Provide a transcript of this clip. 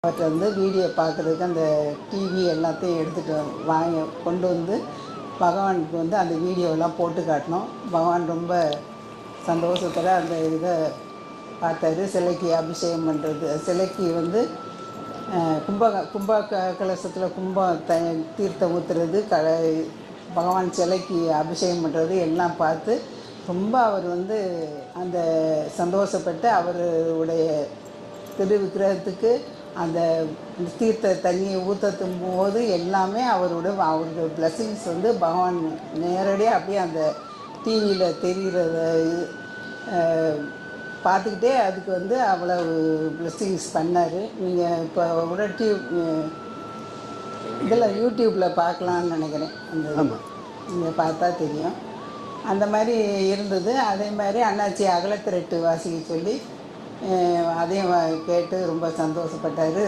அவர்கிட்ட வந்து வீடியோ பார்க்குறதுக்கு அந்த டிவி எல்லாத்தையும் எடுத்துகிட்டு கொண்டு வந்து பகவானுக்கு வந்து அந்த வீடியோவெல்லாம் போட்டு காட்டினோம். பகவான் ரொம்ப சந்தோஷத்தோட அந்த இதை பார்த்தாரு. சிலைக்கு அபிஷேகம் பண்ணுறது, சிலைக்கு வந்து கலசத்தில் தீர்த்தம் ஊற்றுறது, பகவான் சிலைக்கு அபிஷேகம் பண்ணுறது எல்லாம் பார்த்து ரொம்ப அவர் வந்து அந்த சந்தோஷப்பட்டு அவருடைய விக்கிரகத்துக்கு அந்த தீர்த்த தண்ணியை ஊற்றத்தும் போது எல்லாமே அவருடைய பிளஸ்ஸிங்ஸ் வந்து பகவான் நேரடியாக அப்படியே அந்த டிவியில் தெரிகிறத பார்த்துக்கிட்டே அதுக்கு வந்து அவ்வளவு பிளஸ்ஸிங்ஸ் பண்ணார். நீங்கள் இப்போ கூட இதில் யூடியூப்பில் பார்க்கலான்னு நினைக்கிறேன். அந்த நீங்கள் பார்த்தா தெரியும். அந்த மாதிரி இருந்தது. அதே மாதிரி அண்ணாச்சி அகலத்திரட்டு வாசிக்க சொல்லி அதையும் கேட்டு ரொம்ப சந்தோஷப்பட்டார்.